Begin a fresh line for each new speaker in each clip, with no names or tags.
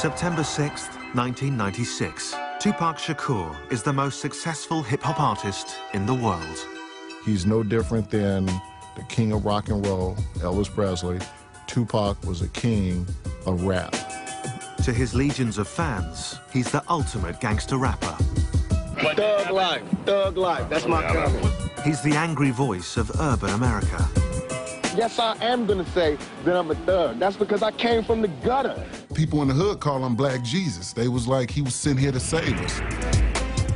September 6th, 1996. Tupac Shakur is the most successful hip-hop artist in the world.
He's no different than the king of rock and roll, Elvis Presley. Tupac was a king of rap.
To his legions of fans, he's the ultimate gangster rapper.
Thug life, that's my comment.
He's the angry voice of urban America.
Yes, I am gonna say that I'm a thug. That's because I came from the gutter.
People in the hood call him Black Jesus. They was like he was sent here to save us.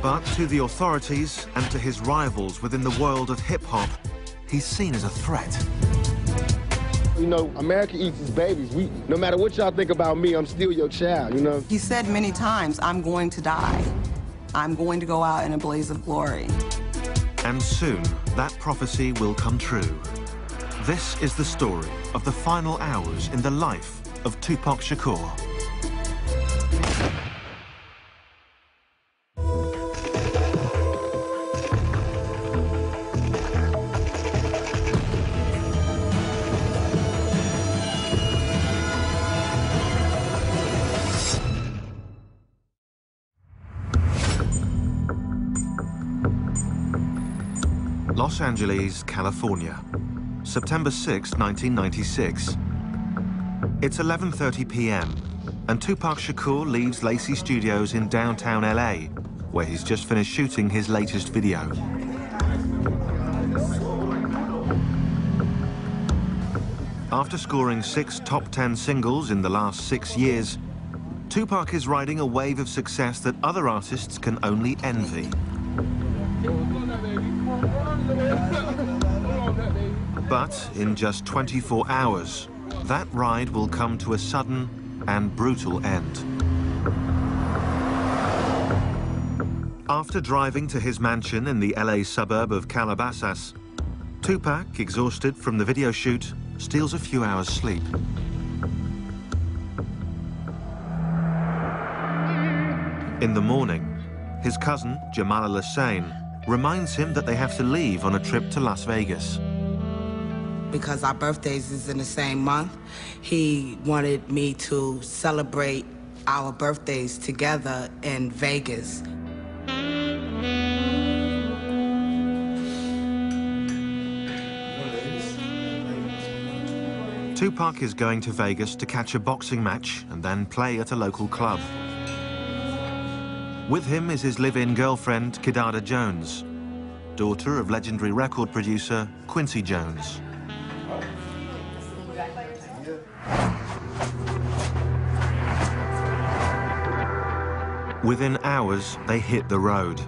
But to the authorities and to his rivals within the world of hip-hop, he's seen as a threat.
You know, America eats its babies. No matter what y'all think about me, I'm still your child, you know?
He said many times, I'm going to die. I'm going to go out in a blaze of glory.
And soon, that prophecy will come true. This is the story of the final hours in the life of Tupac Shakur. Los Angeles, California, September 6, 1996. It's 11:30 p.m. and Tupac Shakur leaves Lacey Studios in downtown LA, where he's just finished shooting his latest video. After scoring 6 top 10 singles in the last 6 years, Tupac is riding a wave of success that other artists can only envy. But in just 24 hours, that ride will come to a sudden and brutal end. After driving to his mansion in the LA suburb of Calabasas, Tupac, exhausted from the video shoot, steals a few hours' sleep. In the morning, his cousin, Jamal Al-Hussein, reminds him that they have to leave on a trip to Las Vegas.
Because our birthdays is in the same month, he wanted me to celebrate our birthdays together in Vegas.
Tupac is going to Vegas to catch a boxing match and then play at a local club. With him is his live-in girlfriend, Kidada Jones, daughter of legendary record producer Quincy Jones. Within hours, they hit the road.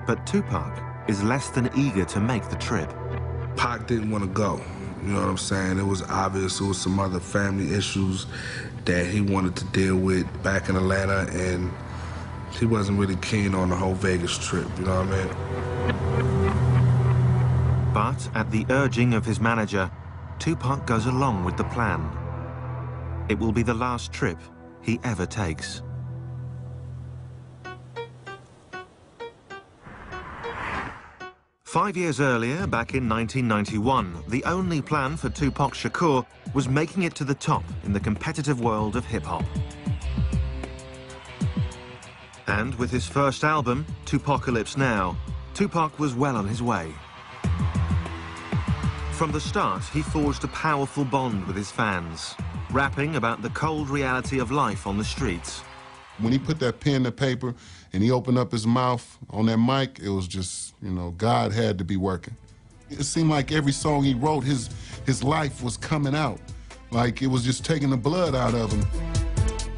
But Tupac is less than eager to make the trip.
Pac didn't want to go. You know what I'm saying? It was obvious there was some other family issues that he wanted to deal with back in Atlanta, and he wasn't really keen on the whole Vegas trip, you know what I mean?
But at the urging of his manager, Tupac goes along with the plan. It will be the last trip he ever takes. Five years earlier, back in 1991, the only plan for Tupac Shakur was making it to the top in the competitive world of hip-hop. And with his first album, Tupacalypse Now, Tupac was well on his way. From the start, he forged a powerful bond with his fans, rapping about the cold reality of life on the streets.
When he put that pen to paper and he opened up his mouth on that mic, it was just, you know, God had to be working. It seemed like every song he wrote, his life was coming out. Like it was just taking the blood out of him.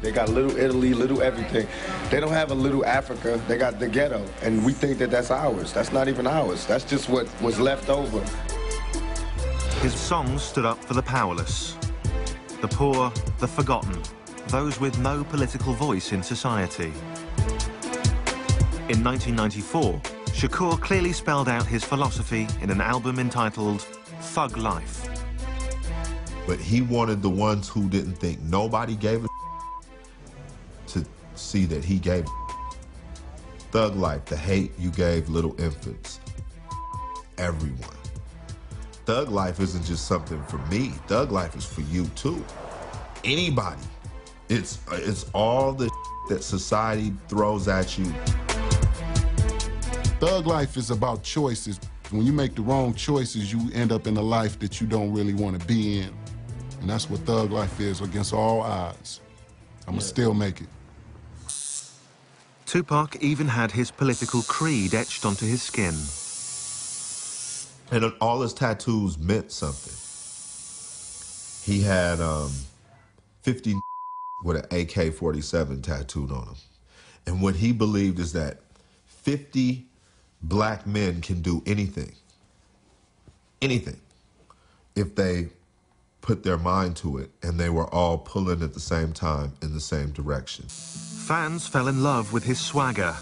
They got little Italy, little everything. They don't have a little Africa, they got the ghetto. And we think that that's ours. That's not even ours. That's just what was left over.
His songs stood up for the powerless, the poor, the forgotten, those with no political voice in society. In 1994, Shakur clearly spelled out his philosophy in an album entitled Thug Life.
But he wanted the ones who didn't think nobody gave a to see that he gave Thug Life, the hate you gave little infants. Everyone. Thug Life isn't just something for me. Thug Life is for you too. Anybody It's all the that society throws at you.
Thug life is about choices. When you make the wrong choices, you end up in a life that you don't really want to be in. And that's what thug life is, against all odds. I'm gonna still make it.
Tupac even had his political creed etched onto his skin.
And all his tattoos meant something. He had 50 with an AK-47 tattooed on him. And what he believed is that 50 black men can do anything, if they put their mind to it, and they were all pulling at the same time in the same direction.
Fans fell in love with his swagger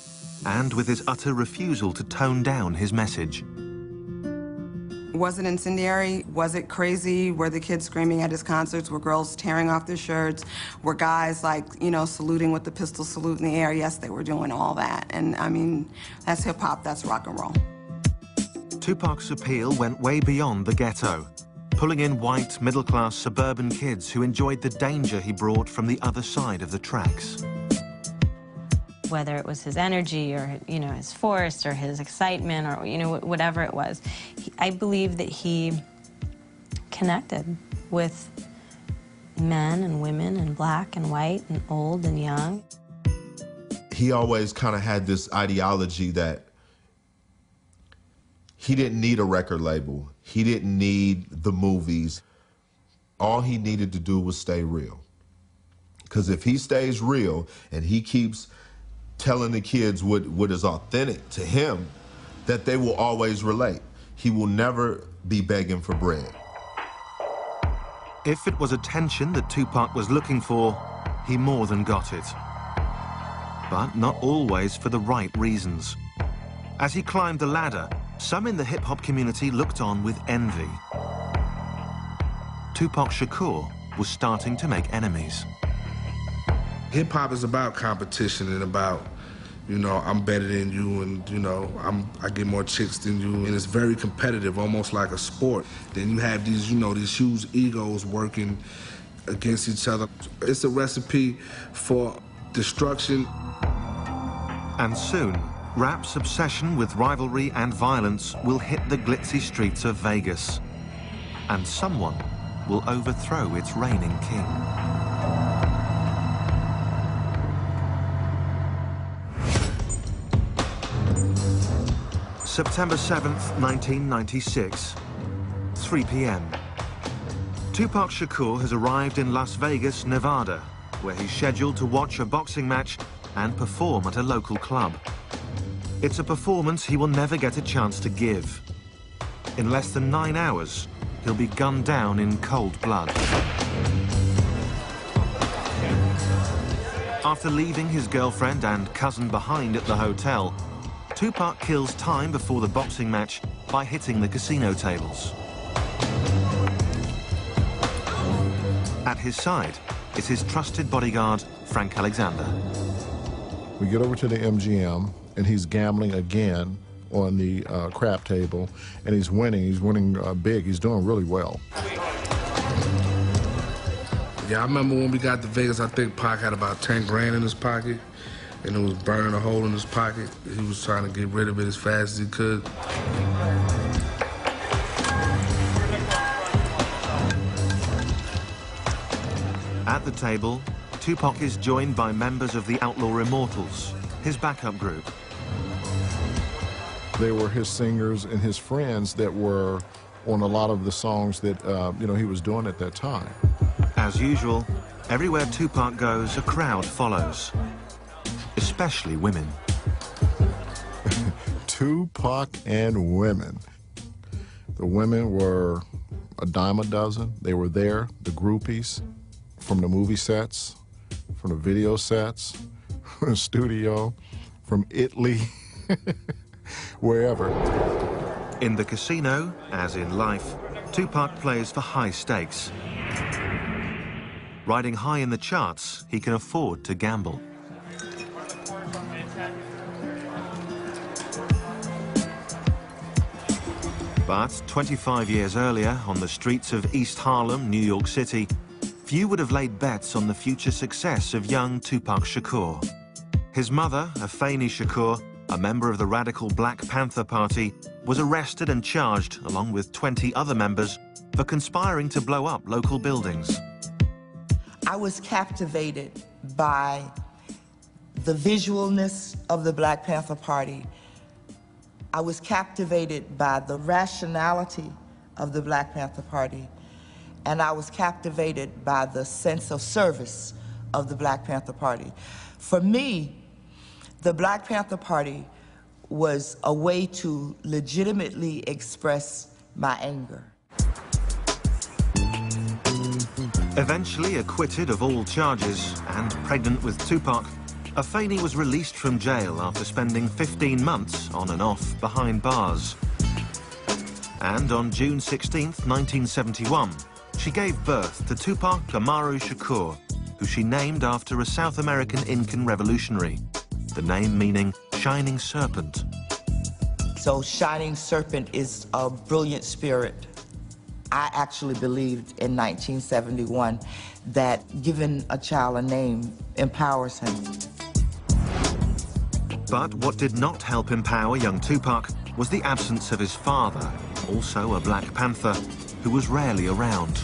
and with his utter refusal to tone down his message.
Was it incendiary? Was it crazy? Were the kids screaming at his concerts? Were girls tearing off their shirts? Were guys, like, you know, saluting with the pistol salute in the air? Yes, they were doing all that. And, I mean, that's hip-hop, that's rock and roll.
Tupac's appeal went way beyond the ghetto, pulling in white, middle-class suburban kids who enjoyed the danger he brought from the other side of the tracks.
Whether it was his energy or, you know, his force or his excitement or, you know, whatever it was, I believe that he connected with men and women and black and white and old and young.
He always kind of had this ideology that he didn't need a record label. He didn't need the movies. All he needed to do was stay real. Because if he stays real and he keeps telling the kids what is authentic to him, that they will always relate. He will never be begging for bread.
If it was attention that Tupac was looking for, he more than got it. But not always for the right reasons. As he climbed the ladder, some in the hip-hop community looked on with envy. Tupac Shakur was starting to make enemies.
Hip-hop is about competition and about, you know, I'm better than you and, you know, I get more chicks than you. And it's very competitive, almost like a sport. Then you have these, you know, these huge egos working against each other. It's a recipe for destruction.
And soon, rap's obsession with rivalry and violence will hit the glitzy streets of Vegas. And someone will overthrow its reigning king. September 7th, 1996, 3 p.m. Tupac Shakur has arrived in Las Vegas, Nevada, where he's scheduled to watch a boxing match and perform at a local club. It's a performance he will never get a chance to give. In less than 9 hours, he'll be gunned down in cold blood. After leaving his girlfriend and cousin behind at the hotel, Tupac kills time before the boxing match by hitting the casino tables. At his side is his trusted bodyguard, Frank Alexander.
We get over to the MGM, and he's gambling again on the crap table, and he's winning. He's winning big. He's doing really well.
Yeah, I remember when we got to Vegas, I think Pac had about 10 grand in his pocket, and it was burning a hole in his pocket. He was trying to get rid of it as fast as he could.
At the table, Tupac is joined by members of the Outlaw Immortals, his backup group.
They were his singers and his friends that were on a lot of the songs that you know, he was doing at that time.
As usual, everywhere Tupac goes, a crowd follows, especially women.
Tupac and women. The women were a dime a dozen. They were there, the groupies, from the movie sets, from the video sets, from the studio, from Italy, wherever.
In the casino, as in life, Tupac plays for high stakes. Riding high in the charts, he can afford to gamble. But 25 years earlier, on the streets of East Harlem, New York City, few would have laid bets on the future success of young Tupac Shakur. His mother, Afeni Shakur, a member of the radical Black Panther Party, was arrested and charged, along with 20 other members, for conspiring to blow up local buildings.
I was captivated by the visualness of the Black Panther Party. I was captivated by the rationality of the Black Panther Party. And I was captivated by the sense of service of the Black Panther Party. For me, the Black Panther Party was a way to legitimately express my anger.
Eventually acquitted of all charges and pregnant with Tupac, Afeni was released from jail after spending 15 months on and off behind bars. And on June 16th, 1971, she gave birth to Tupac Amaru Shakur, who she named after a South American Incan revolutionary, the name meaning shining serpent.
So shining serpent is a brilliant spirit. I actually believed in 1971 that giving a child a name empowers him.
But what did not help empower young Tupac was the absence of his father, also a Black Panther, who was rarely around.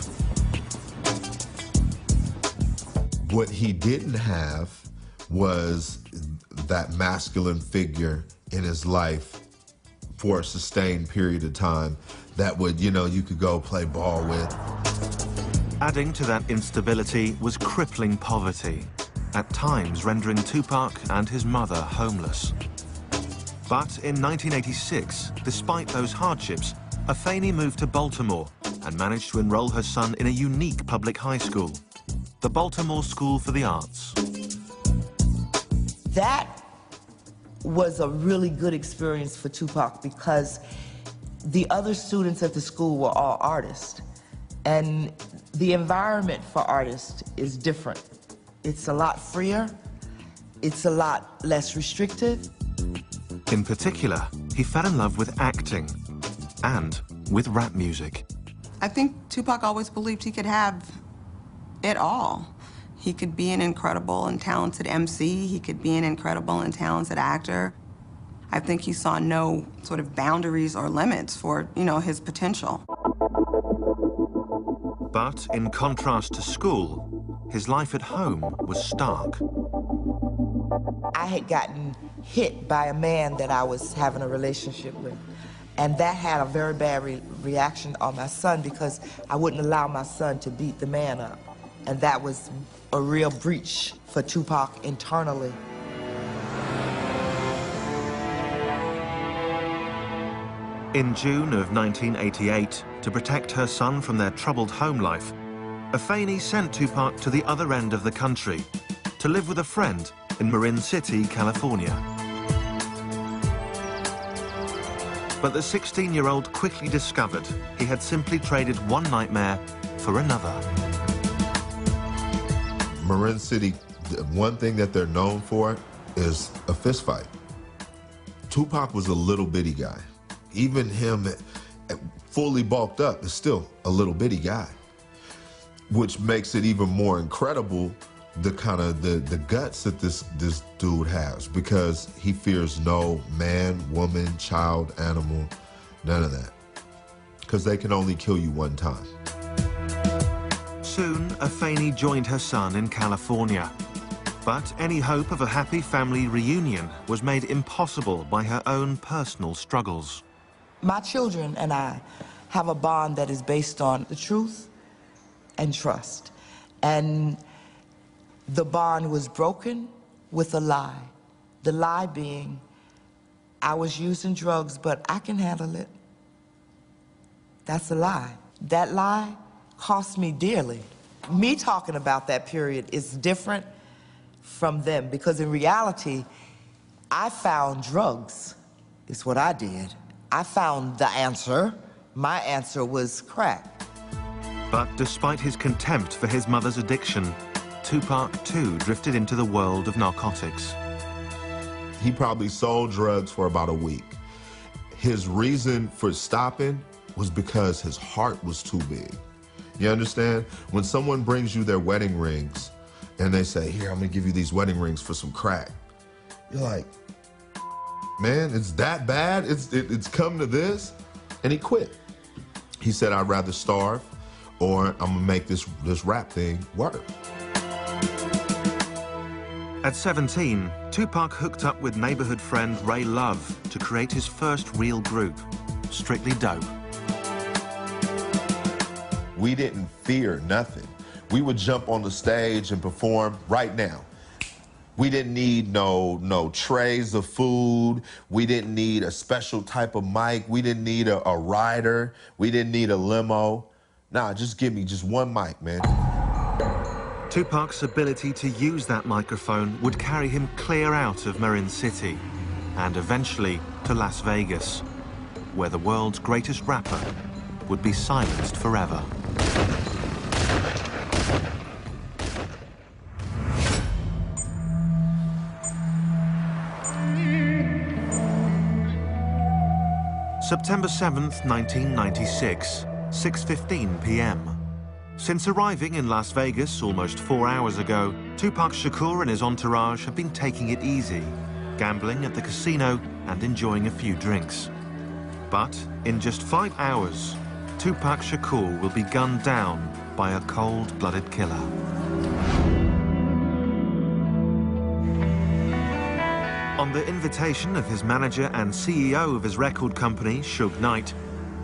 What he didn't have was that masculine figure in his life for a sustained period of time that would, you know, you could go play ball with.
Adding to that instability was crippling poverty, at times rendering Tupac and his mother homeless. But in 1986, despite those hardships, Afeni moved to Baltimore and managed to enroll her son in a unique public high school, the Baltimore School for the Arts.
That was a really good experience for Tupac because the other students at the school were all artists, and the environment for artists is different. It's a lot freer, it's a lot less restricted.
In particular, he fell in love with acting and with rap music.
I think Tupac always believed he could have it all. He could be an incredible and talented MC. He could be an incredible and talented actor. I think he saw no sort of boundaries or limits for, you know, his potential.
But in contrast to school, his life at home was stark.
I had gotten hit by a man that I was having a relationship with, and that had a very bad reaction on my son because I wouldn't allow my son to beat the man up. And that was a real breach for Tupac internally.
In June of 1988, to protect her son from their troubled home life, Afeni sent Tupac to the other end of the country to live with a friend in Marin City, California. But the 16-year-old quickly discovered he had simply traded one nightmare for another.
Marin City, one thing that they're known for is a fist fight. Tupac was a little bitty guy. Even him, fully bulked up, is still a little bitty guy, which makes it even more incredible the kind of the guts that this dude has, because he fears no man, woman, child, animal, none of that, because they can only kill you one time.
Soon, Afeni joined her son in California. But any hope of a happy family reunion was made impossible by her own personal struggles.
My children and I have a bond that is based on the truth and trust. And the bond was broken with a lie. The lie being, I was using drugs, but I can handle it. That's a lie. That lie cost me dearly. Me talking about that period is different from them because in reality, I found drugs, is what I did. I found the answer. My answer was crack.
But despite his contempt for his mother's addiction, Tupac too drifted into the world of narcotics.
He probably sold drugs for about a week. His reason for stopping was because his heart was too big. You understand? When someone brings you their wedding rings and they say, here, I'm gonna give you these wedding rings for some crack. You're like, man, it's that bad? It's come to this? And he quit. He said, I'd rather starve or I'm gonna make this rap thing work.
At 17, Tupac hooked up with neighborhood friend Ray Love to create his first real group, Strictly Dope.
We didn't fear nothing. We would jump on the stage and perform right now. We didn't need no trays of food. We didn't need a special type of mic. We didn't need a rider. We didn't need a limo. Nah, just give me just one mic, man.
Tupac's ability to use that microphone would carry him clear out of Marin City and eventually to Las Vegas, where the world's greatest rapper would be silenced forever. September 7th, 1996, 6:15 p.m. Since arriving in Las Vegas almost 4 hours ago, Tupac Shakur and his entourage have been taking it easy, gambling at the casino and enjoying a few drinks. But in just 5 hours, Tupac Shakur will be gunned down by a cold-blooded killer. On the invitation of his manager and CEO of his record company, Suge Knight,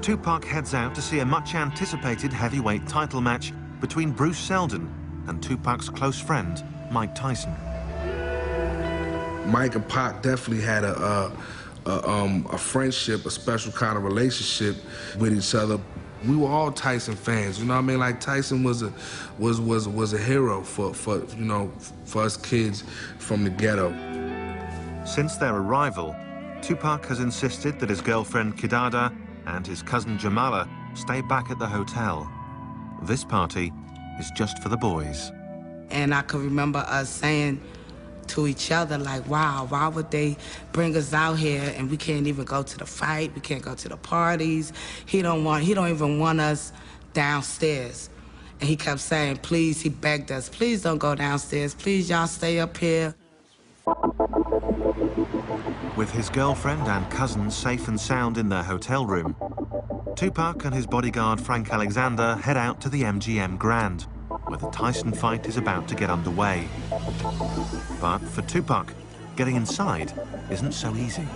Tupac heads out to see a much-anticipated heavyweight title match between Bruce Seldon and Tupac's close friend, Mike Tyson.
Mike and Pac definitely had a friendship, a special kind of relationship with each other. We were all Tyson fans, you know what I mean? Like Tyson was a hero for us kids from the ghetto.
Since their arrival, Tupac has insisted that his girlfriend Kidada and his cousin Jamala stay back at the hotel. This party is just for the boys.
And I can remember us saying to each other, like, wow, why would they bring us out here and we can't even go to the fight, we can't go to the parties. He don't even want us downstairs. And he kept saying, please, he begged us, please don't go downstairs, please y'all stay up here.
With his girlfriend and cousin safe and sound in their hotel room, Tupac and his bodyguard Frank Alexander head out to the MGM Grand, where the Tyson fight is about to get underway. But for Tupac, getting inside isn't so easy.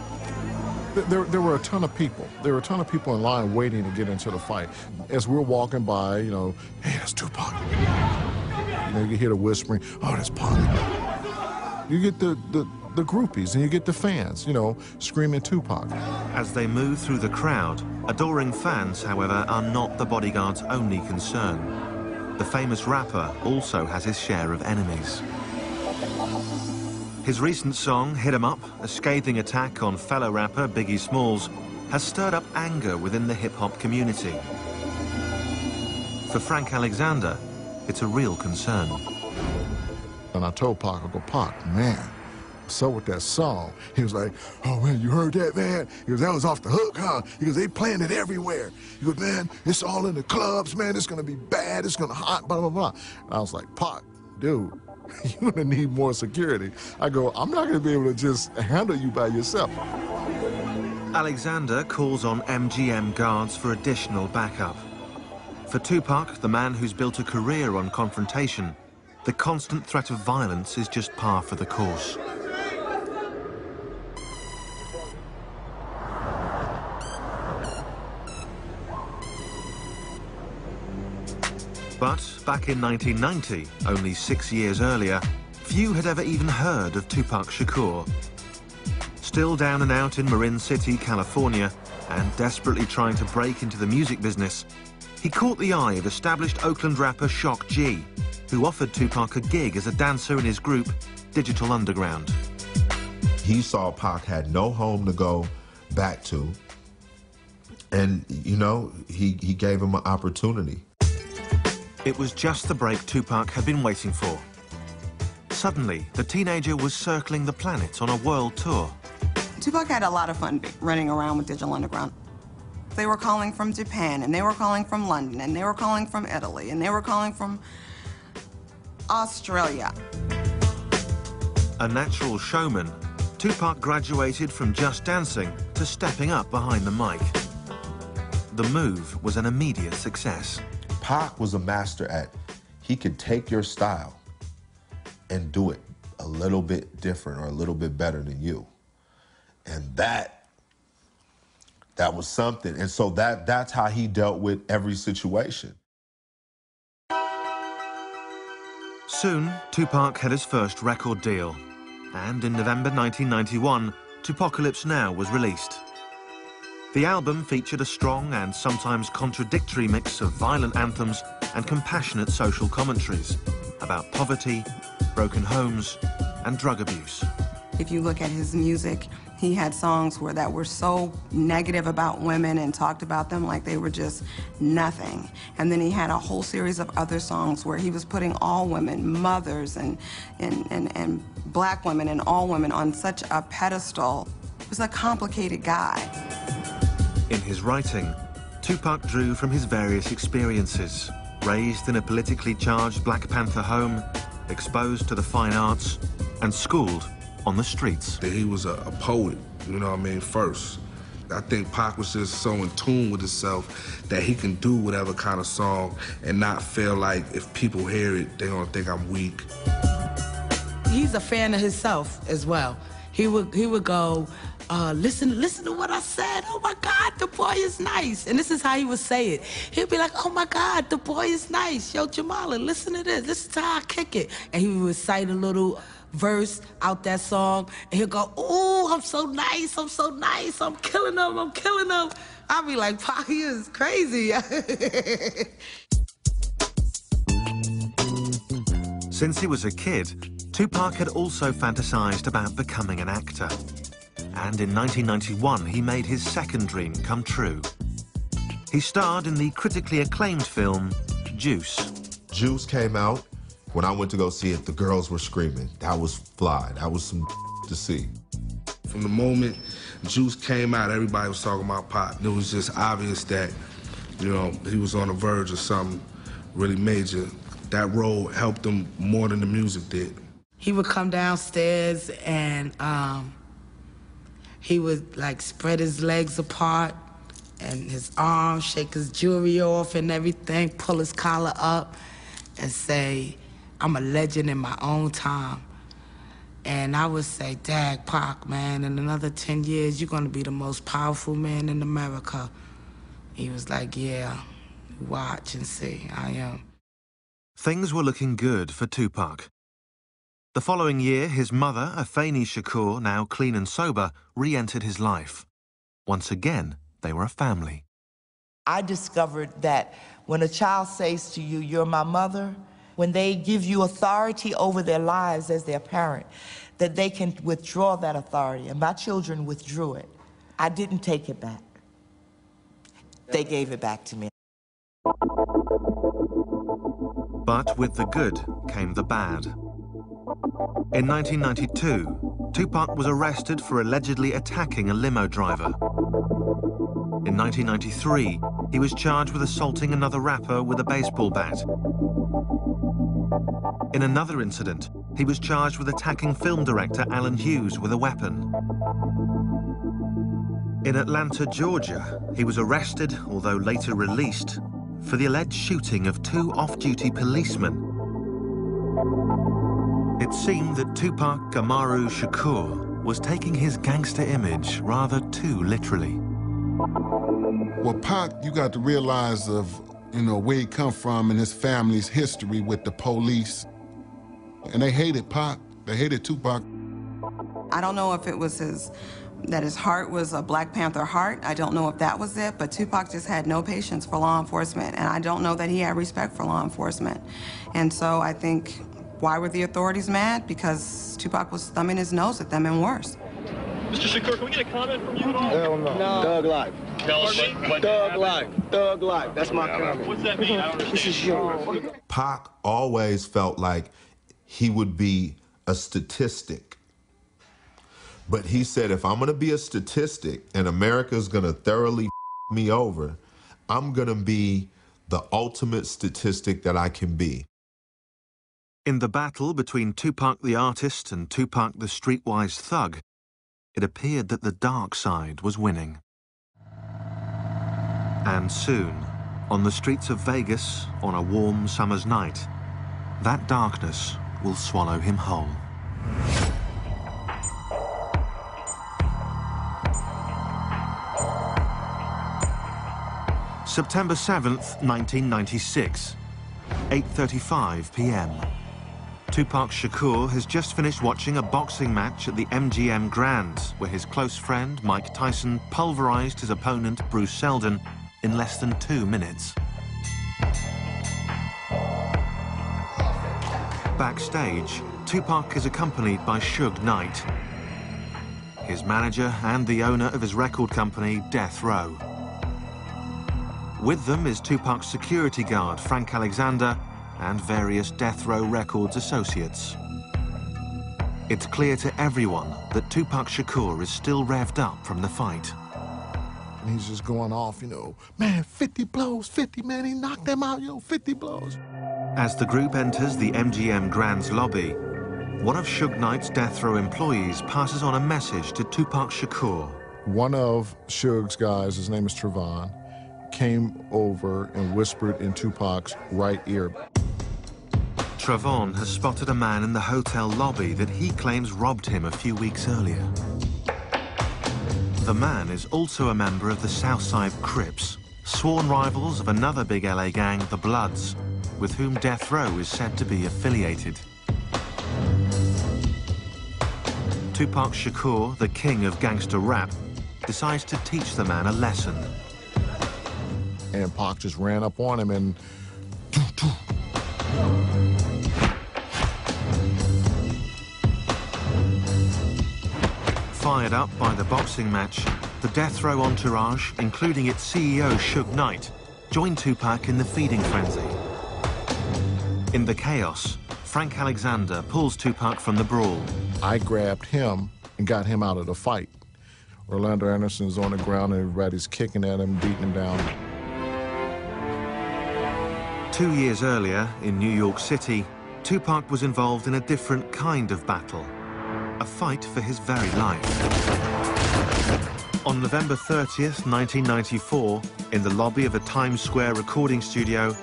There were a ton of people. There were a ton of people in line waiting to get into the fight. As we're walking by, you know, hey, that's Tupac. You know, you hear the whispering, oh, that's Pac. You get the groupies and you get the fans, you know, screaming Tupac.
As they move through the crowd, adoring fans, however, are not the bodyguard's only concern. The famous rapper also has his share of enemies. His recent song, Hit 'Em Up, a scathing attack on fellow rapper Biggie Smalls, has stirred up anger within the hip-hop community. For Frank Alexander, it's a real concern.
And I told Pac, I go, Pac, man, so with that song, he was like, oh man, you heard that, man? He goes, that was off the hook, huh? He goes, they playing it everywhere. He goes, man, it's all in the clubs, man, it's gonna be bad, it's gonna hot, blah, blah, blah. And I was like, Pac, dude, you're gonna need more security. I go, I'm not gonna be able to just handle you by yourself.
Alexander calls on MGM guards for additional backup. For Tupac, the man who's built a career on confrontation, the constant threat of violence is just par for the course. But back in 1990, only 6 years earlier, few had ever even heard of Tupac Shakur. Still down and out in Marin City, California, and desperately trying to break into the music business, he caught the eye of established Oakland rapper Shock G, who offered Tupac a gig as a dancer in his group, Digital Underground.
He saw Pac had no home to go back to, and, you know, he gave him an opportunity.
It was just the break Tupac had been waiting for. Suddenly, the teenager was circling the planet on a world tour.
Tupac had a lot of fun running around with Digital Underground. They were calling from Japan, and they were calling from London, and they were calling from Italy, and they were calling from Australia.
A natural showman, Tupac graduated from just dancing to stepping up behind the mic. The move was an immediate success.
Pac was a master at, he could take your style and do it a little bit different or a little bit better than you. And that was something. And so that's how he dealt with every situation.
Soon, Tupac had his first record deal. And in November 1991, Tupacalypse Now was released. The album featured a strong and sometimes contradictory mix of violent anthems and compassionate social commentaries about poverty, broken homes, and drug abuse.
If you look at his music, he had songs that were so negative about women and talked about them like they were just nothing. And then he had a whole series of other songs where he was putting all women, mothers and black women and all women on such a pedestal. He was a complicated guy.
In his writing, Tupac drew from his various experiences, raised in a politically charged Black Panther home, exposed to the fine arts, and schooled on the streets.
He was a poet, you know what I mean, first. I think Pac was just so in tune with himself that he can do whatever kind of song and not feel like if people hear it, they're gonna think I'm weak.
He's a fan of himself as well. He would go, listen to what I said. Oh my God, the boy is nice. And this is how he would say it. He'd be like, oh my God, the boy is nice. Yo, Jamala, listen to this. This is how I kick it. And he would recite a little verse out that song, and he'll go, ooh, I'm so nice, I'm so nice, I'm killing them, I'm killing them. I'll be like, Pac, he is crazy.
Since he was a kid, Tupac had also fantasized about becoming an actor. And in 1991, he made his second dream come true. He starred in the critically acclaimed film, Juice.
Juice came out. When I went to go see it, the girls were screaming. That was fly. That was some to see.
From the moment Juice came out, everybody was talking about Pac. It was just obvious that, you know, he was on the verge of something really major. That role helped him more than the music did.
He would come downstairs and he would like spread his legs apart and his arms, shake his jewelry off and everything, pull his collar up and say, I'm a legend in my own time. And I would say, Dag, Pac, man, in another 10 years, you're gonna be the most powerful man in America. He was like, yeah, watch and see, I am.
Things were looking good for Tupac. The following year, his mother, Afeni Shakur, now clean and sober, re-entered his life. Once again, they were a family.
I discovered that when a child says to you, you're my mother, when they give you authority over their lives as their parent, that they can withdraw that authority. And my children withdrew it. I didn't take it back. They gave it back to me.
But with the good came the bad. In 1992, Tupac was arrested for allegedly attacking a limo driver. In 1993, he was charged with assaulting another rapper with a baseball bat. In another incident, he was charged with attacking film director Alan Hughes with a weapon. In Atlanta, Georgia, he was arrested, although later released, for the alleged shooting of 2 off-duty policemen. It seemed that Tupac Amaru Shakur was taking his gangster image rather too literally.
Well, Pac, you got to realize of, you know, where he come from and his family's history with the police. And they hated Pac. They hated Tupac.
I don't know if it was that his heart was a Black Panther heart. I don't know if that was it, but Tupac just had no patience for law enforcement, and I don't know that he had respect for law enforcement. And so I think, why were the authorities mad? Because Tupac was thumbing his nose at them and worse.
Mr. Shakur, can we get a comment from you at all?
Hell no. Thug life. Thug life. Thug life. That's my comment.
What's that mean? I don't understand.
This is yours.
Pac always felt like he would be a statistic. But he said, if I'm gonna be a statistic and America's gonna thoroughly me over, I'm gonna be the ultimate statistic that I can be.
In the battle between Tupac the artist and Tupac the streetwise thug, it appeared that the dark side was winning. And soon, on the streets of Vegas, on a warm summer's night, that darkness will swallow him whole. September 7th, 1996, 8:35 p.m. Tupac Shakur has just finished watching a boxing match at the MGM Grand, where his close friend Mike Tyson pulverized his opponent Bruce Seldon in less than 2 minutes. Backstage, Tupac is accompanied by Suge Knight, his manager and the owner of his record company, Death Row. With them is Tupac's security guard, Frank Alexander, and various Death Row Records associates. It's clear to everyone that Tupac Shakur is still revved up from the fight.
And he's just going off, you know, man, 50 blows, 50, man, he knocked them out, yo, 50 blows.
As the group enters the MGM Grand's lobby, one of Suge Knight's Death Row employees passes on a message to Tupac Shakur.
One of Suge's guys, his name is Trevon, came over and whispered in Tupac's right ear.
Trevon has spotted a man in the hotel lobby that he claims robbed him a few weeks earlier. The man is also a member of the Southside Crips, sworn rivals of another big LA gang, the Bloods, with whom Death Row is said to be affiliated. Tupac Shakur, the king of gangster rap, decides to teach the man a lesson.
And Pac just ran up on him and...
Fired up by the boxing match, the Death Row entourage, including its CEO, Suge Knight, joined Tupac in the feeding frenzy. In the chaos, Frank Alexander pulls Tupac from the brawl.
I grabbed him and got him out of the fight. Orlando Anderson's on the ground and everybody's kicking at him, beating him down.
2 years earlier, in New York City, Tupac was involved in a different kind of battle, a fight for his very life. On November 30th, 1994, in the lobby of a Times Square recording studio,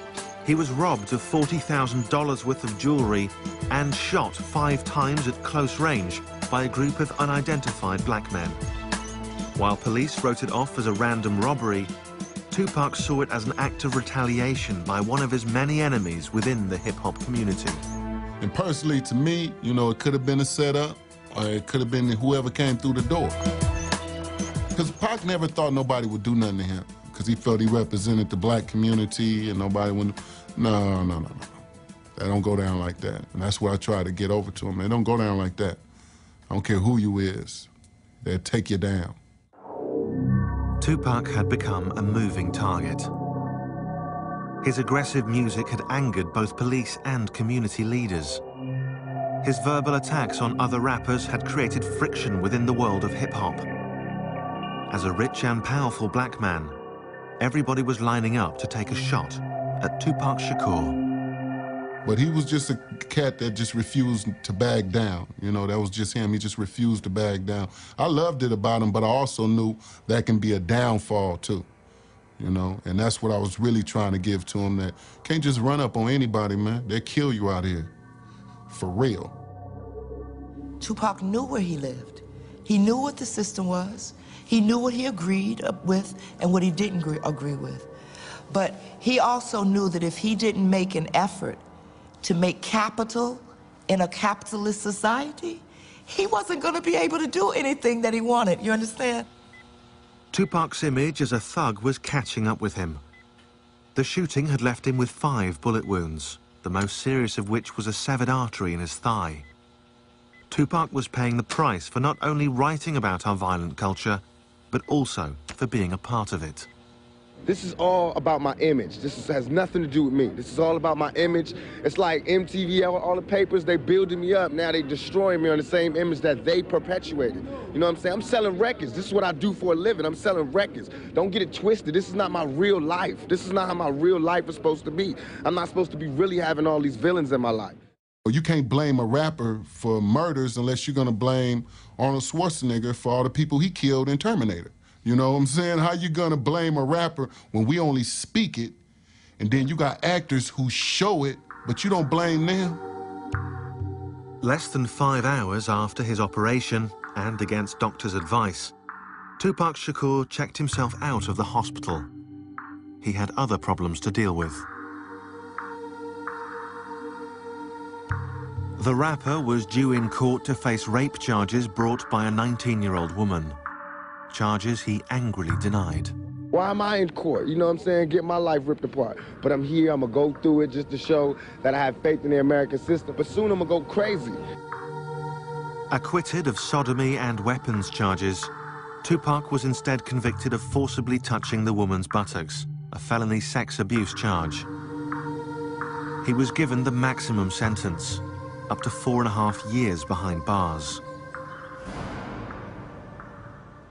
he was robbed of $40,000 worth of jewelry and shot 5 times at close range by a group of unidentified black men. While police wrote it off as a random robbery, Tupac saw it as an act of retaliation by one of his many enemies within the hip-hop community.
And personally, to me, you know, it could have been a setup, or it could have been whoever came through the door. Because Pac never thought nobody would do nothing to him, because he felt he represented the black community and nobody would... No. That don't go down like that. And that's what I try to get over to him. They don't go down like that. I don't care who you is. They'll take you down.
Tupac had become a moving target. His aggressive music had angered both police and community leaders. His verbal attacks on other rappers had created friction within the world of hip-hop. As a rich and powerful black man, everybody was lining up to take a shot at Tupac Shakur.
But he was just a cat that just refused to back down. You know, that was just him. He just refused to back down. I loved it about him, but I also knew that can be a downfall, too. You know, and that's what I was really trying to give to him, that can't just run up on anybody, man. They'll kill you out here. For real.
Tupac knew where he lived. He knew what the system was. He knew what he agreed with and what he didn't agree with. But he also knew that if he didn't make an effort to make capital in a capitalist society, he wasn't going to be able to do anything that he wanted, you understand?
Tupac's image as a thug was catching up with him. The shooting had left him with 5 bullet wounds, the most serious of which was a severed artery in his thigh. Tupac was paying the price for not only writing about our violent culture, but also for being a part of it.
This is all about my image. Has nothing to do with me. This is all about my image. It's like MTV, all the papers, they building me up. Now they destroying me on the same image that they perpetuated. You know what I'm saying? I'm selling records. This is what I do for a living. I'm selling records. Don't get it twisted. This is not my real life. This is not how my real life is supposed to be. I'm not supposed to be really having all these villains in my life.
You can't blame a rapper for murders unless you're gonna blame Arnold Schwarzenegger for all the people he killed in Terminator. You know what I'm saying? How you gonna blame a rapper when we only speak it, and then you got actors who show it, but you don't blame them?
Less than 5 hours after his operation, and against doctors' advice, Tupac Shakur checked himself out of the hospital. He had other problems to deal with. The rapper was due in court to face rape charges brought by a 19-year-old woman. Charges he angrily denied.
Why am I in court? You know what I'm saying? Get my life ripped apart. But I'm here, I'm gonna go through it just to show that I have faith in the American system. But soon I'm gonna go crazy.
Acquitted of sodomy and weapons charges, Tupac was instead convicted of forcibly touching the woman's buttocks, a felony sex abuse charge. He was given the maximum sentence, up to 4.5 years behind bars.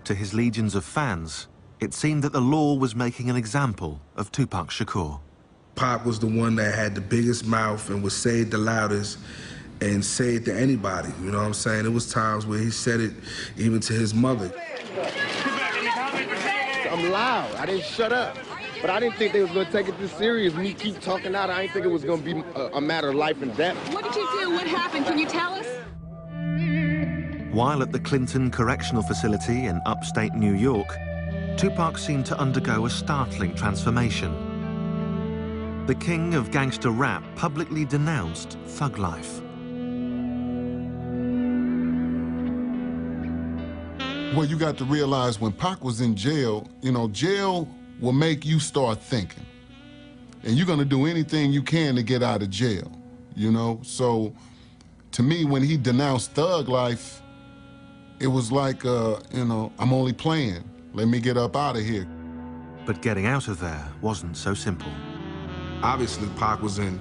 To his legions of fans, it seemed that the law was making an example of Tupac Shakur.
Pac was the one that had the biggest mouth and would say it the loudest and say it to anybody, you know what I'm saying? There was times where he said it even to his mother.
I'm loud, I didn't shut up. But I didn't think they was gonna take it this serious. Me keep talking out, I didn't think it was gonna be a matter of life and death.
What did you do? What happened? Can you tell us?
While at the Clinton Correctional Facility in upstate New York, Tupac seemed to undergo a startling transformation. The king of gangster rap publicly denounced thug life.
Well, you got to realize when Pac was in jail, you know, jail will make you start thinking. And you're gonna do anything you can to get out of jail, you know? So, to me, when he denounced thug life, it was like, you know, I'm only playing. Let me get up out of here.
But getting out of there wasn't so simple.
Obviously, Pac was in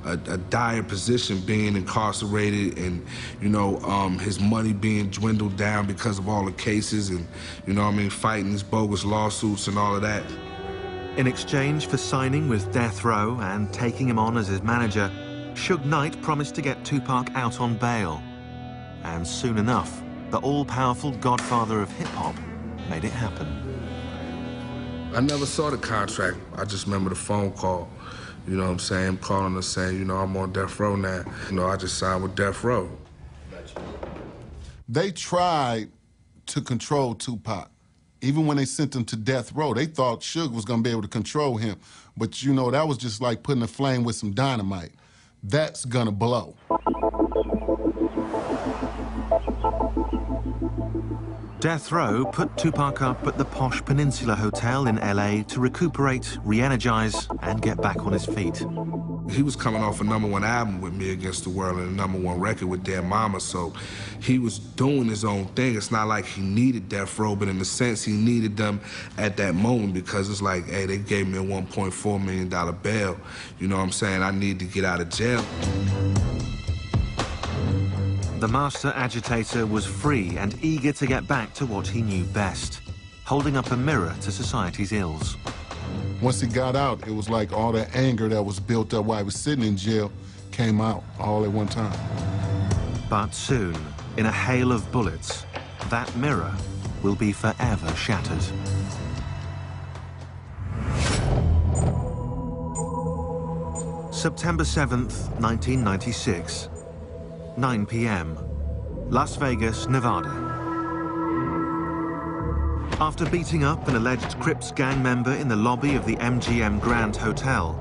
a dire position, being incarcerated and, you know, his money being dwindled down because of all the cases and, you know what I mean, fighting these bogus lawsuits and all of that.
In exchange for signing with Death Row and taking him on as his manager, Suge Knight promised to get Tupac out on bail. And soon enough, the all-powerful godfather of hip-hop made it happen.
I never saw the contract. I just remember the phone call. You know what I'm saying? Calling us saying, you know, I'm on death row now. You know, I just signed with Death Row.
They tried to control Tupac. Even when they sent him to death row, they thought Suge was gonna be able to control him. But you know, that was just like putting a flame with some dynamite. That's gonna blow.
Death Row put Tupac up at the posh Peninsula Hotel in LA to recuperate, re-energize, and get back on his feet.
He was coming off a #1 album with Me Against the World and a #1 record with Dead Mama, so he was doing his own thing. It's not like he needed Death Row, but in a sense, he needed them at that moment because it's like, hey, they gave me a $1.4 million bail. You know what I'm saying? I need to get out of jail.
The master agitator was free and eager to get back to what he knew best, holding up a mirror to society's ills.
Once he got out, it was like all that anger that was built up while he was sitting in jail came out all at one time.
But soon, in a hail of bullets, that mirror will be forever shattered. September 7th, 1996. 9 p.m., Las Vegas, Nevada. After beating up an alleged Crips gang member in the lobby of the MGM Grand Hotel,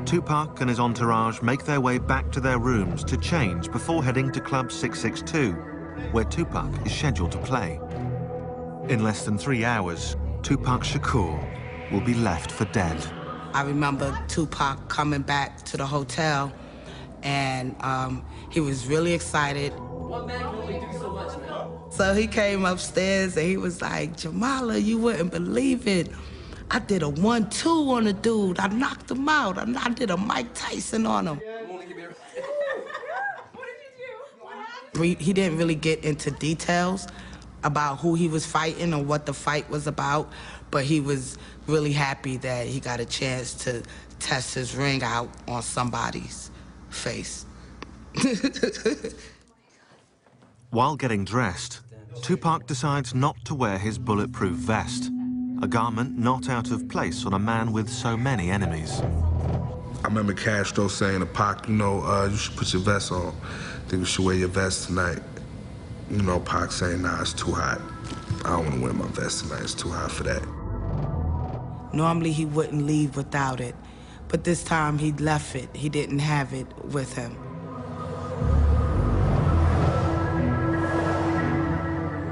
Tupac and his entourage make their way back to their rooms to change before heading to Club 662, where Tupac is scheduled to play. In less than 3 hours, Tupac Shakur will be left for dead.
I remember Tupac coming back to the hotel, and he was really excited.
One man can only do so much now.
So he came upstairs and he was like, Jamala, you wouldn't believe it. I did a 1-2 on a dude. I knocked him out. I did a Mike Tyson on him. He didn't really get into details about who he was fighting or what the fight was about, but he was really happy that he got a chance to test his ring out on somebody's face.
While getting dressed, Tupac decides not to wear his bulletproof vest, a garment not out of place on a man with so many enemies.
I remember Castro saying to Pac, you know, you should put your vest on. I think you should wear your vest tonight. You know, Pac saying, nah, it's too hot. I don't want to wear my vest tonight. It's too hot for that.
Normally, he wouldn't leave without it, but this time he left it. He didn't have it with him.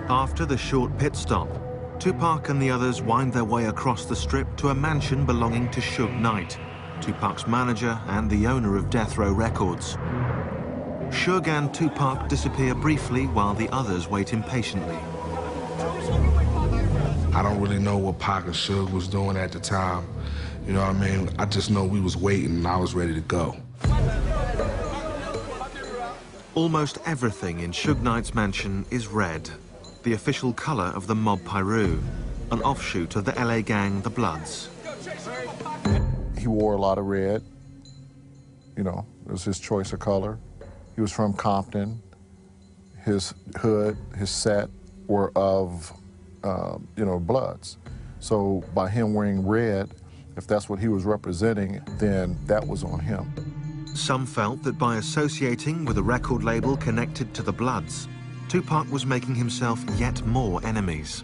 After the short pit stop, Tupac and the others wind their way across the strip to a mansion belonging to Suge Knight, Tupac's manager and the owner of Death Row Records. Suge and Tupac disappear briefly while the others wait impatiently.
I don't really know what Pac and Suge was doing at the time. You know what I mean? I just know we was waiting and I was ready to go.
Almost everything in Suge Knight's mansion is red, the official color of the Mob Piru, an offshoot of the LA gang, the Bloods.
He wore a lot of red. You know, it was his choice of color. He was from Compton. His hood, his set were of, you know, Bloods. So by him wearing red, if that's what he was representing, then that was on him.
Some felt that by associating with a record label connected to the Bloods, Tupac was making himself yet more enemies.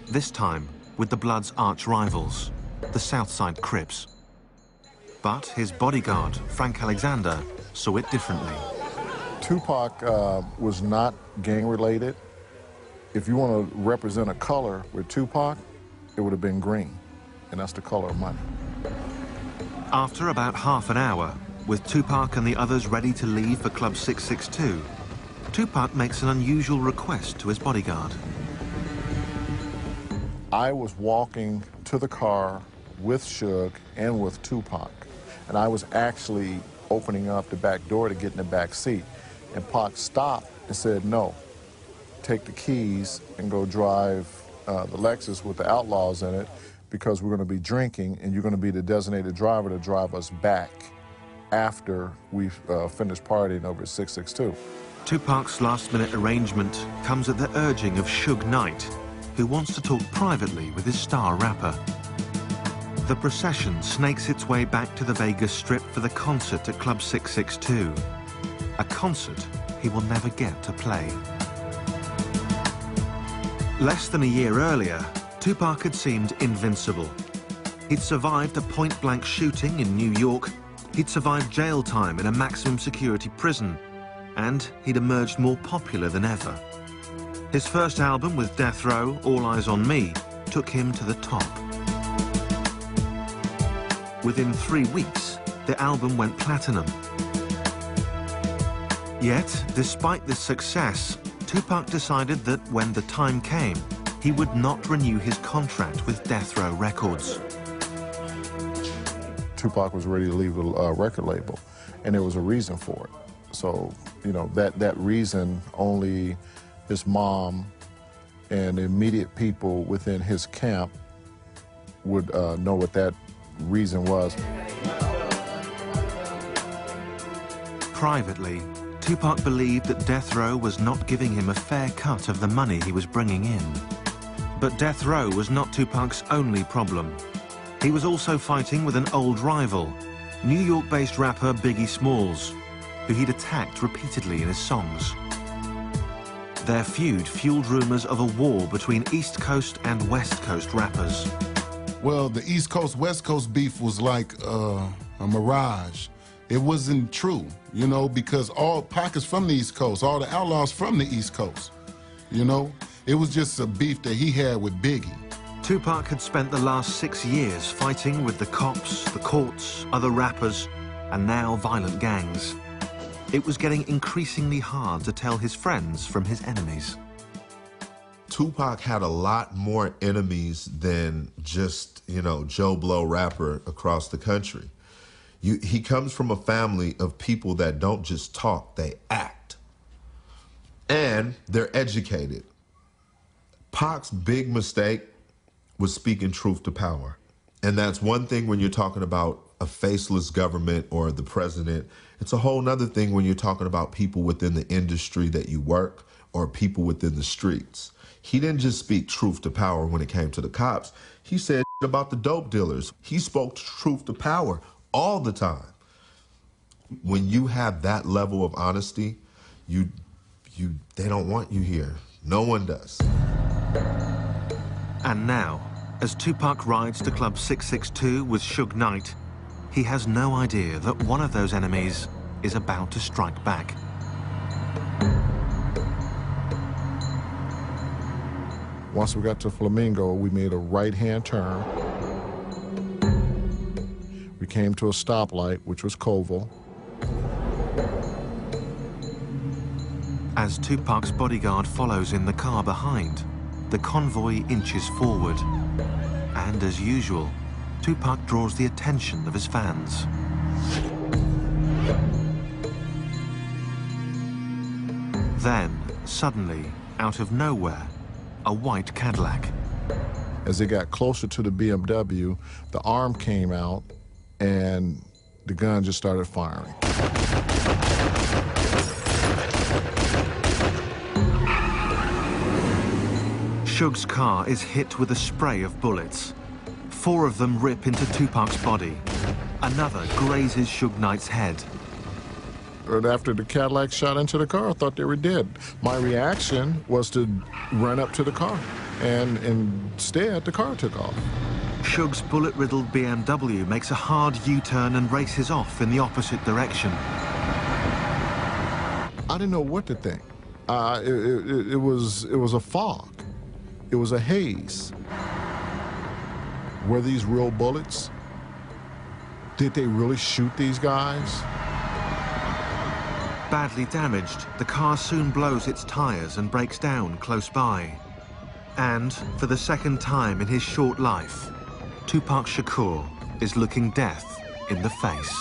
This time with the Bloods' arch rivals, the Southside Crips. But his bodyguard, Frank Alexander, saw it differently.
Tupac was not gang-related. If you want to represent a color with Tupac, it would have been green, and that's the color of money.
After about half an hour, with Tupac and the others ready to leave for Club 662, Tupac makes an unusual request to his bodyguard.
I was walking to the car with Suge and with Tupac, and I was actually opening up the back door to get in the back seat. And Pac stopped and said, no, take the keys and go drive the Lexus with the Outlaws in it, because we're going to be drinking and you're going to be the designated driver to drive us back after we've finished partying over at 662.
Tupac's last-minute arrangement comes at the urging of Suge Knight, who wants to talk privately with his star rapper. The procession snakes its way back to the Vegas Strip for the concert at Club 662, a concert he will never get to play. Less than a year earlier, Tupac had seemed invincible. He'd survived a point-blank shooting in New York, he'd survived jail time in a maximum security prison, and he'd emerged more popular than ever. His first album with Death Row, All Eyes on Me, took him to the top. Within 3 weeks, the album went platinum. Yet, despite this success, Tupac decided that when the time came, he would not renew his contract with Death Row Records.
Tupac was ready to leave the record label, and there was a reason for it. So, you know, that reason only his mom and the immediate people within his camp would know what that reason was.
Privately, Tupac believed that Death Row was not giving him a fair cut of the money he was bringing in. But Death Row was not Tupac's only problem. He was also fighting with an old rival, New York-based rapper Biggie Smalls, who he'd attacked repeatedly in his songs. Their feud fueled rumors of a war between East Coast and West Coast rappers.
Well, the East Coast-West Coast beef was like a mirage. It wasn't true, you know, because all Pac is from the East Coast, all the Outlaws from the East Coast, you know? It was just a beef that he had with Biggie.
Tupac had spent the last 6 years fighting with the cops, the courts, other rappers, and now violent gangs. It was getting increasingly hard to tell his friends from his enemies.
Tupac had a lot more enemies than just, you know, Joe Blow rapper across the country. He comes from a family of people that don't just talk, they act. And they're educated. Pac's big mistake was speaking truth to power. And that's one thing when you're talking about a faceless government or the president. It's a whole nother thing when you're talking about people within the industry that you work or people within the streets. He didn't just speak truth to power when it came to the cops. He said about the dope dealers. He spoke truth to power all the time. When you have that level of honesty, they don't want you here. No one does.
And now, as Tupac rides to Club 662 with Suge Knight, he has no idea that one of those enemies is about to strike back.
Once we got to Flamingo, we made a right-hand turn. We came to a stoplight, which was Colville.
As Tupac's bodyguard follows in the car behind, the convoy inches forward. And as usual, Tupac draws the attention of his fans. Then, suddenly, out of nowhere, a white Cadillac.
As they got closer to the BMW, the arm came out and the gun just started firing.
Suge's car is hit with a spray of bullets. 4 of them rip into Tupac's body. Another grazes Suge Knight's head.
But after the Cadillac shot into the car, I thought they were dead. My reaction was to run up to the car, and instead, the car took off.
Suge's bullet-riddled BMW makes a hard U-turn and races off in the opposite direction.
I didn't know what to think. It was a fog. It was a haze. Were these real bullets? Did they really shoot these guys?
Badly damaged, the car soon blows its tires and breaks down close by. And, for the second time in his short life, Tupac Shakur is looking death in the face.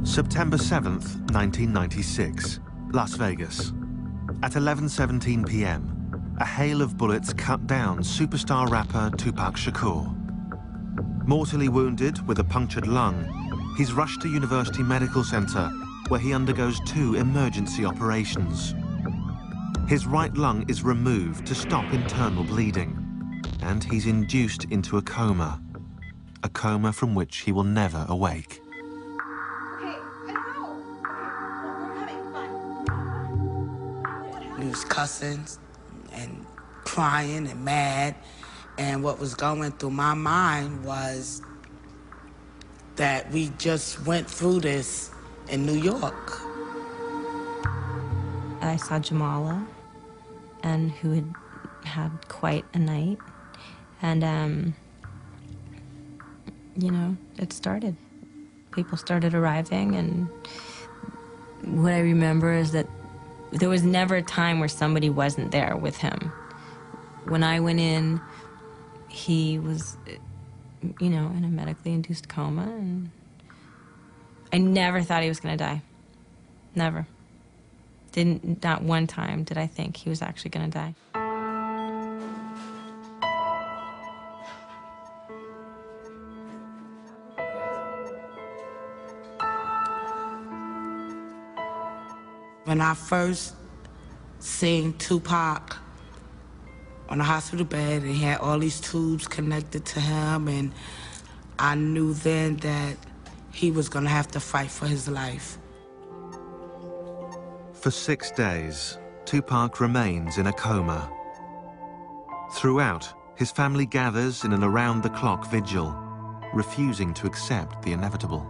September 7th, 1996, Las Vegas. At 11:17 p.m., a hail of bullets cut down superstar rapper Tupac Shakur. Mortally wounded with a punctured lung, he's rushed to University Medical Center, where he undergoes 2 emergency operations. His right lung is removed to stop internal bleeding, and he's induced into a coma from which he will never awake.
He was cussing and crying and mad. And what was going through my mind was that we just went through this in New York.
I saw Jamala, and who had had quite a night. And, you know, it started. People started arriving, and what I remember is that there was never a time where somebody wasn't there with him. When I went in, he was, you know, in a medically induced coma, and I never thought he was gonna die. Never. Not one time did I think he was actually gonna die.
When I first seen Tupac on the hospital bed, and he had all these tubes connected to him, and I knew then that he was gonna have to fight for his life.
For 6 days, Tupac remains in a coma. Throughout, his family gathers in an around-the-clock vigil, refusing to accept the inevitable.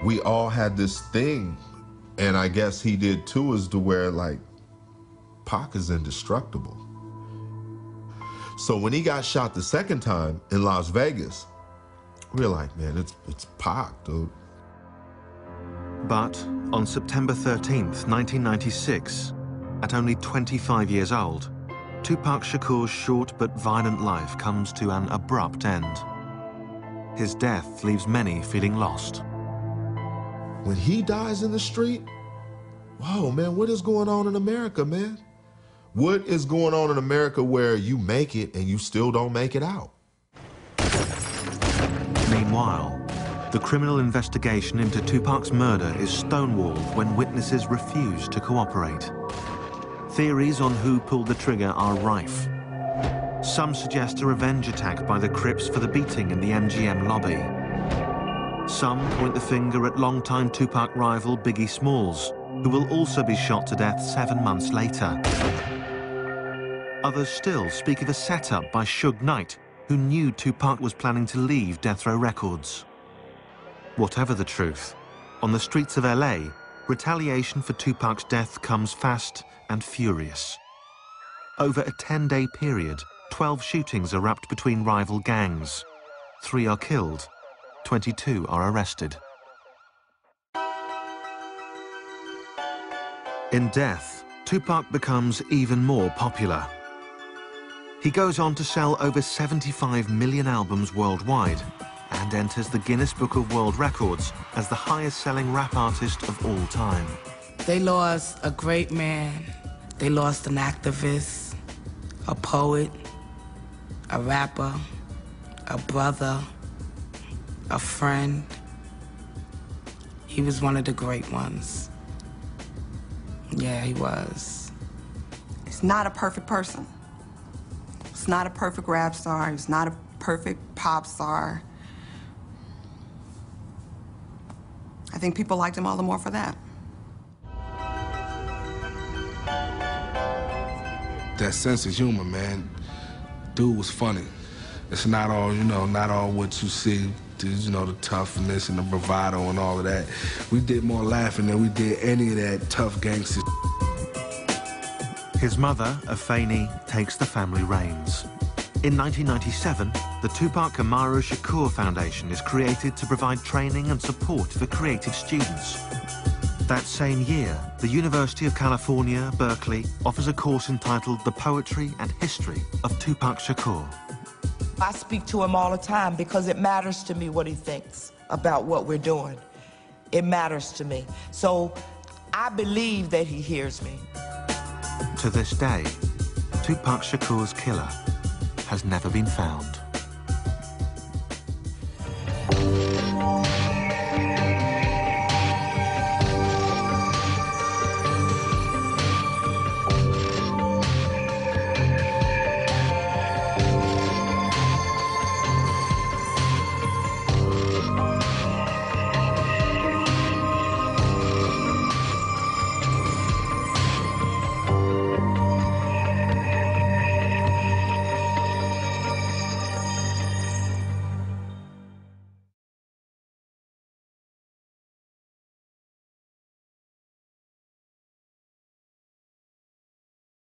We all had this thing, and I guess he did too, is to where, like, Pac is indestructible. So when he got shot the second time in Las Vegas, we were like, man, it's Pac, dude.
But on September 13th, 1996, at only 25 years old, Tupac Shakur's short but violent life comes to an abrupt end. His death leaves many feeling lost.
When he dies in the street, whoa, man, what is going on in America, man? What is going on in America where you make it and you still don't make it out?
Meanwhile, the criminal investigation into Tupac's murder is stonewalled when witnesses refuse to cooperate. Theories on who pulled the trigger are rife. Some suggest a revenge attack by the Crips for the beating in the MGM lobby. Some point the finger at longtime Tupac rival Biggie Smalls, who will also be shot to death 7 months later. Others still speak of a setup by Suge Knight, who knew Tupac was planning to leave Death Row Records. Whatever the truth, on the streets of LA, retaliation for Tupac's death comes fast and furious. Over a 10-day period, 12 shootings erupt between rival gangs. 3 are killed, 22 are arrested. In death, Tupac becomes even more popular. He goes on to sell over 75 million albums worldwide and enters the Guinness Book of World Records as the highest-selling rap artist of all time.
They lost a great man. They lost an activist, a poet, a rapper, a brother, a friend. He was one of the great ones. Yeah, he was.
He's not a perfect person. He's not a perfect rap star. He's not a perfect pop star. I think people liked him all the more for that.
That sense of humor, man. Dude was funny. It's not all, you know, not all what you see, you know, the toughness and the bravado and all of that. We did more laughing than we did any of that tough gangster.
His mother, Afeni, takes the family reins. In 1997, the Tupac Shakur Foundation is created to provide training and support for creative students. That same year, the University of California, Berkeley, offers a course entitled The Poetry and History of Tupac Shakur.
I speak to him all the time because it matters to me what he thinks about what we're doing. It matters to me. So I believe that he hears me.
To this day, Tupac Shakur's killer has never been found.